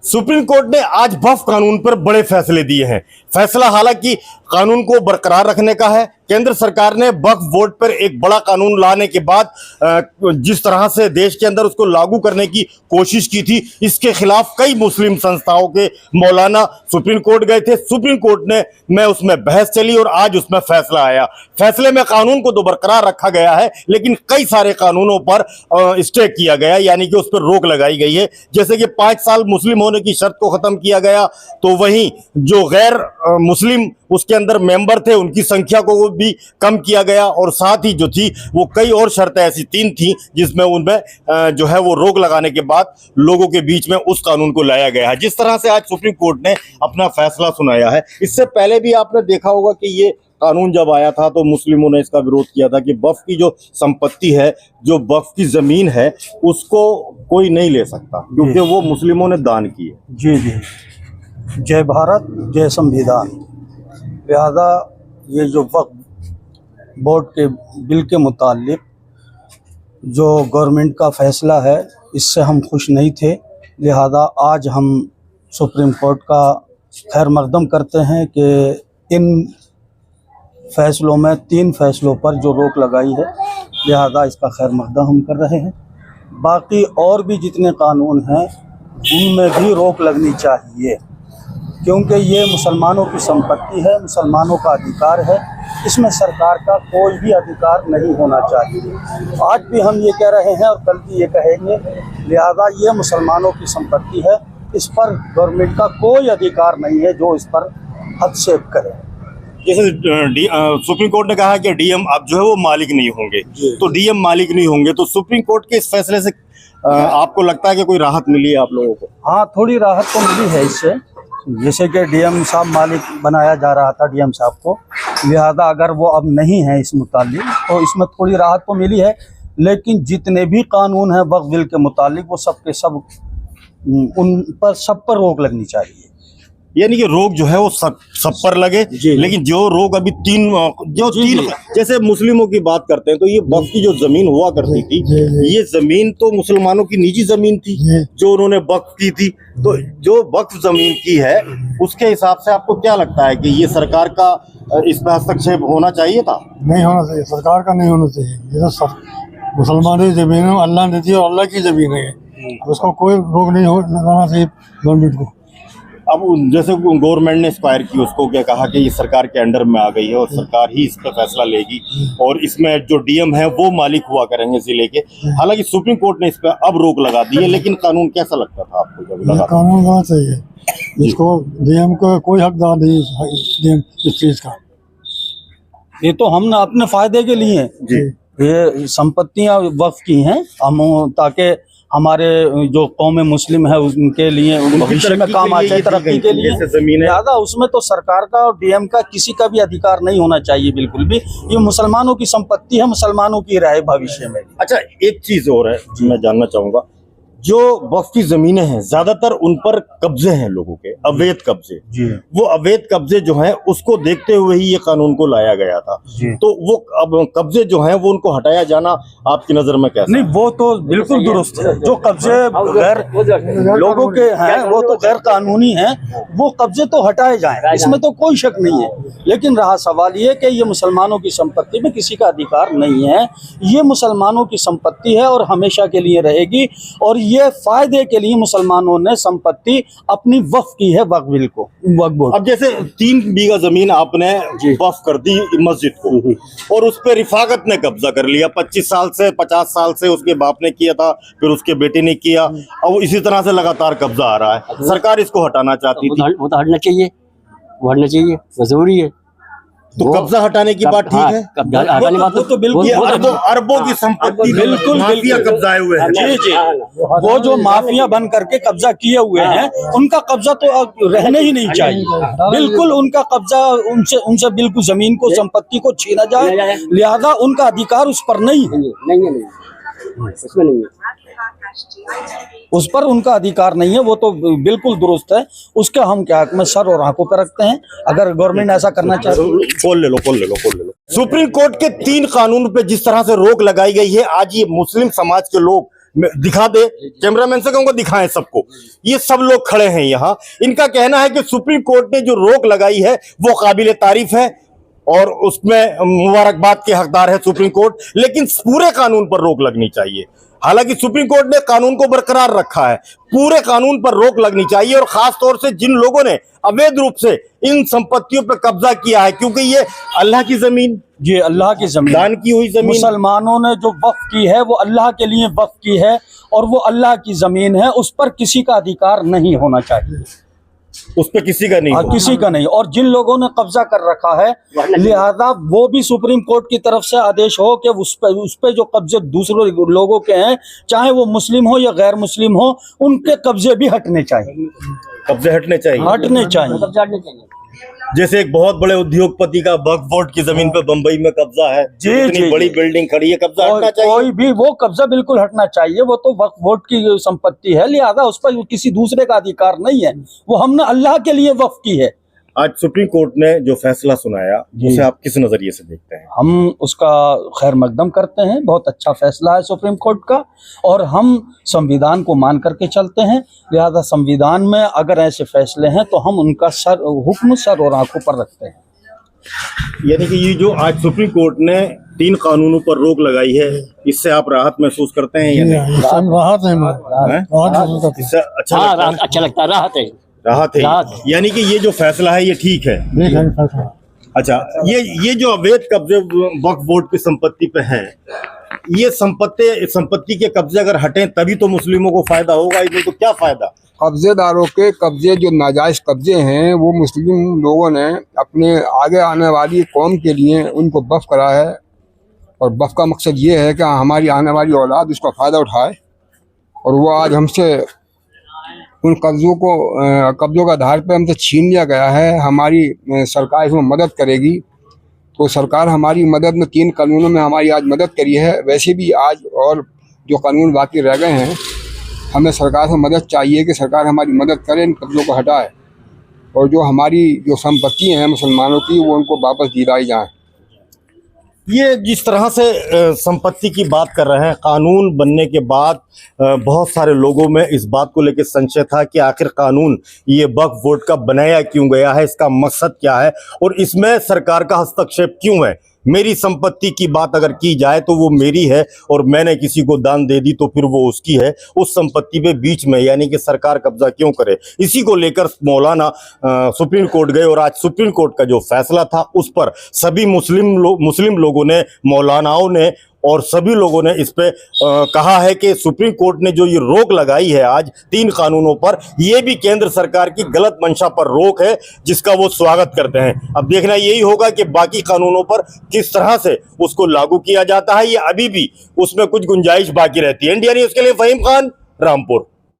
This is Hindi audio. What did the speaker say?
सुप्रीम कोर्ट ने आज वक्फ कानून पर बड़े फैसले दिए हैं। फैसला हालांकि कानून को बरकरार रखने का है। केंद्र सरकार ने वक्फ बोर्ड पर एक बड़ा कानून लाने के बाद जिस तरह से देश के अंदर उसको लागू करने की कोशिश की थी, इसके खिलाफ कई मुस्लिम संस्थाओं के मौलाना सुप्रीम कोर्ट गए थे। सुप्रीम कोर्ट में उसमें बहस चली और आज उसमें फैसला आया। फैसले में कानून को तो बरकरार रखा गया है, लेकिन कई सारे कानूनों पर स्टे किया गया, यानी कि उस पर रोक लगाई गई है। जैसे कि 5 साल मुस्लिम होने की शर्त को खत्म किया गया, तो वहीं जो गैर मुस्लिम उसके अंदर मेंबर थे उनकी संख्या को भी कम किया गया, और साथ ही जो थी वो कई और शर्तें ऐसी 3 थी जिसमें उनमें जो है वो रोक लगाने के बाद लोगों के बीच में उस कानून को लाया गया है। जिस तरह से आज सुप्रीम कोर्ट ने अपना फैसला सुनाया है, इससे पहले भी आपने देखा होगा कि ये कानून जब आया था तो मुस्लिमों ने इसका विरोध किया था कि वक्फ की जो संपत्ति है, जो वक्फ की जमीन है, उसको कोई नहीं ले सकता क्योंकि वो मुस्लिमों ने दान की है। जी जी, जय भारत जय संविधान। लिहाजा ये जो वक्फ बोर्ड के बिल के मुतालिक जो गवर्नमेंट का फैसला है, इससे हम खुश नहीं थे। लिहाजा आज हम सुप्रीम कोर्ट का खैर मकदम करते हैं कि इन फैसलों में 3 फैसलों पर जो रोक लगाई है, लिहाजा इसका खैर मकदम हम कर रहे हैं। बाकी और भी जितने कानून हैं उनमें भी रोक लगनी चाहिए, क्योंकि ये मुसलमानों की संपत्ति है, मुसलमानों का अधिकार है। इसमें सरकार का कोई भी अधिकार नहीं होना चाहिए। आज भी हम ये कह रहे हैं और कल भी ये कहेंगे। लिहाजा ये मुसलमानों की संपत्ति है, इस पर गवर्नमेंट का कोई अधिकार नहीं है जो इस पर हस्तक्षेप करे। जैसे सुप्रीम कोर्ट ने कहा कि डीएम अब जो है वो मालिक नहीं होंगे, तो डीएम मालिक नहीं होंगे, तो सुप्रीम कोर्ट के इस फैसले से आपको लगता है कि कोई राहत मिली है आप लोगों को? हाँ, थोड़ी राहत तो मिली है इससे। जैसे कि डीएम साहब मालिक बनाया जा रहा था डीएम साहब को, लिहाजा अगर वो अब नहीं है इस मुतालिक, तो इसमें थोड़ी राहत तो मिली है। लेकिन जितने भी कानून हैं वक्फ बिल के मुतालिक, वो सब के सब उन पर सब पर रोक लगनी चाहिए। यानी कि रोक जो है वो सब पर लगे, लेकिन जो रोक अभी तीन जैसे मुस्लिमों की बात करते हैं, तो ये वक्फ की जो जमीन हुआ करती थी, ये जमीन तो मुसलमानों की निजी जमीन थी जो उन्होंने वक्फ की थी। तो जो वक्फ जमीन की है, उसके हिसाब से आपको क्या लगता है कि ये सरकार का इस पर हस्तक्षेप होना चाहिए था? नहीं होना चाहिए, सरकार का नहीं होना चाहिए। ये तो मुसलमानों की जमीन है, अल्लाह ने दी और अल्लाह की जमीन है, उसको कोई रोक नहीं लगाना चाहिए गवर्नमेंट को। अब जैसे गवर्नमेंट ने एक्सपायर की, उसको क्या कहा कि ये सरकार के अंडर में आ गई है और सरकार ही इस पर फैसला लेगी, और इसमें जो डीएम है वो मालिक हुआ करेंगे जिले के। हालांकि सुप्रीम कोर्ट ने इस पर अब रोक लगा दी है, लेकिन कानून कैसा लगता था आपको जब लगा? कानून होना चाहिए, इसको डीएम को कोई हकदार नहीं डीएम इस चीज का। ये तो हम अपने फायदे के लिए हैं। ये संपत्तियां वक्फ की हैं हम, ताकि हमारे जो कौम मुस्लिम है उनके लिए भविष्य में काम आ जाए, तरक्की के लिए। ज़्यादा उसमें तो सरकार का और डीएम का किसी का भी अधिकार नहीं होना चाहिए, बिल्कुल भी। ये मुसलमानों की संपत्ति है, मुसलमानों की रहे भविष्य में। अच्छा, एक चीज और है मैं जानना चाहूंगा, जो वक्फ की जमीनें हैं ज्यादातर उन पर कब्जे हैं लोगों के, अवैध कब्जे। वो अवैध कब्जे जो हैं उसको देखते हुए ही ये कानून को लाया गया था। तो वो अब कब्जे जो हैं वो उनको हटाया जाना आपकी नजर में कैसा? नहीं, वो तो बिल्कुल दुरुस्त है। जो कब्जे गैर लोगों के हैं वो तो गैर कानूनी हैं, वो कब्जे तो हटाए जाएं, इसमें तो कोई शक नहीं है। लेकिन रहा सवाल ये कि ये मुसलमानों की संपत्ति में किसी का अधिकार नहीं है। ये मुसलमानों की संपत्ति है और हमेशा के लिए रहेगी, और ये फायदे के लिए मुसलमानों ने संपत्ति अपनी वक्फ की है वक्फ बिल को, वक्फ बोर्ड। अब जैसे 3 बीघा जमीन आपने वक्फ कर दी मस्जिद को, और उस पर रिफाकत ने कब्जा कर लिया 25 साल से, 50 साल से उसके बाप ने किया था, फिर उसके बेटे ने किया, अब इसी तरह से लगातार कब्जा आ रहा है। सरकार इसको हटाना चाहती थी। वो तो हटना चाहिए, वो हटना चाहिए, वो जरूरी है। तो कब्जा हटाने की बात ठीक है, कब्जा हटाने बात तो बिल्कुल अरबों की संपत्ति बिल्कुल माफिया कब्जाए हुए हैं। जी जी, वो जो माफिया बन करके कब्जा किए हुए हैं, उनका कब्जा तो अब रहने ही नहीं चाहिए। बिल्कुल उनका कब्जा, उनसे बिल्कुल जमीन को, संपत्ति को छीना जाए। लिहाजा उनका अधिकार उस पर नहीं है, उसमें नहीं है, उस पर उनका अधिकार नहीं है। वो तो बिल्कुल दुरुस्त है, उसके हम क्या में सर और आंखों पर रखते हैं। अगर गवर्नमेंट ऐसा करना चाहती है, खोल ले लो। सुप्रीम कोर्ट के 3 कानून पे जिस तरह से रोक लगाई गई है, आज ये मुस्लिम समाज के लोग दिखा दे, कैमरामैन से कहूंगा दिखाएं सबको। ये सब लोग खड़े हैं यहाँ, इनका कहना है कि सुप्रीम कोर्ट ने जो रोक लगाई है वो काबिले तारीफ है और उसमें मुबारकबाद के हकदार है सुप्रीम कोर्ट, लेकिन पूरे कानून पर रोक लगनी चाहिए। हालांकि सुप्रीम कोर्ट ने कानून को बरकरार रखा है, पूरे कानून पर रोक लगनी चाहिए और खास तौर से जिन लोगों ने अवैध रूप से इन संपत्तियों पर कब्जा किया है, क्योंकि ये अल्लाह की जमीन, ये अल्लाह की जमीन, दान की हुई जमीन, मुसलमानों ने जो वक्फ की है वो अल्लाह के लिए वक्फ की है और वो अल्लाह की जमीन है, उस पर किसी का अधिकार नहीं होना चाहिए, उस पर किसी का नहीं, किसी का नहीं। और जिन लोगों ने कब्जा कर रखा है, लिहाजा वो भी सुप्रीम कोर्ट की तरफ से आदेश हो कि उस पे जो कब्जे दूसरे लोगों के हैं, चाहे वो मुस्लिम हो या गैर मुस्लिम हो, उनके कब्जे भी हटने चाहिए, कब्जे हटने चाहिए, हटने चाहिए। कब्जा हटने चाहिए। जैसे एक बहुत बड़े उद्योगपति का वक्फ बोर्ड की जमीन पे बंबई में कब्जा है, जी, इतनी जी, बड़ी जी। बिल्डिंग खड़ी है, कब्जा हटना चाहिए। कोई भी वो कब्जा बिल्कुल हटना चाहिए, वो तो वक्फ बोर्ड की संपत्ति है, लिहाजा उस पर किसी दूसरे का अधिकार नहीं है, वो हमने अल्लाह के लिए वक्फ की है। आज सुप्रीम कोर्ट ने जो फैसला सुनाया उसे आप किस नजरिए से देखते हैं? हम उसका खैर मकदम करते हैं, बहुत अच्छा फैसला है सुप्रीम कोर्ट का और हम संविधान को मान करके चलते हैं, लिहाजा संविधान में अगर ऐसे फैसले हैं तो हम उनका हुक्म सर और आंखों पर रखते हैं। यानी कि ये जो आज सुप्रीम कोर्ट ने 3 कानूनों पर रोक लगाई है, इससे आप राहत महसूस करते हैं या नहीं? राहत है, हैं? राहत महसूस करते हैं। इससे अच्छा हाँ, लगता है? अच्छा लगता है, राहत है। राहत राहत है, यानी कि ये जो फैसला है ये ठीक है। देख रहे हैं फैसला। अच्छा, ये जो अवैध कब्जे वक्फ बोर्ड की संपत्ति पे हैं, ये संपत्ति के कब्जे अगर हटें तभी तो मुस्लिमों को फायदा होगा, इसमें तो क्या फायदा? कब्जेदारों के कब्जे जो नाजायज कब्जे हैं वो मुस्लिम लोगों ने अपने आगे आने वाली कौम के लिए उनको वक्फ करा है और वक्फ का मकसद ये है कि हमारी आने वाली औलाद उसका फ़ायदा उठाए और वो आज हमसे उन कब्जों का आधार पर हमसे छीन लिया गया है। हमारी सरकार इसमें मदद करेगी, तो सरकार हमारी मदद में 3 कानूनों में हमारी आज मदद करी है। वैसे भी आज और जो कानून बाकी रह गए हैं, हमें सरकार से मदद चाहिए कि सरकार हमारी मदद करे, इन कब्जों को हटाए और जो हमारी जो संपत्ति हैं मुसलमानों की वो उनको वापस दिलाई जाए। ये जिस तरह से संपत्ति की बात कर रहे हैं, कानून बनने के बाद बहुत सारे लोगों में इस बात को लेकर संशय था कि आखिर कानून ये वक्फ बोर्ड का बनाया क्यों गया है, इसका मकसद क्या है और इसमें सरकार का हस्तक्षेप क्यों है। मेरी संपत्ति की बात अगर की जाए तो वो मेरी है और मैंने किसी को दान दे दी तो फिर वो उसकी है, उस संपत्ति पे बीच में यानी कि सरकार कब्जा क्यों करे। इसी को लेकर मौलाना सुप्रीम कोर्ट गए और आज सुप्रीम कोर्ट का जो फैसला था उस पर सभी मुस्लिम लोगों ने, मौलानाओं ने और सभी लोगों ने इस पे कहा है कि सुप्रीम कोर्ट ने जो ये रोक लगाई है आज 3 कानूनों पर, ये भी केंद्र सरकार की गलत मंशा पर रोक है, जिसका वो स्वागत करते हैं। अब देखना यही होगा कि बाकी कानूनों पर किस तरह से उसको लागू किया जाता है, ये अभी भी उसमें कुछ गुंजाइश बाकी रहती है। इंडिया न्यूज़ के लिए फहीम खान, रामपुर।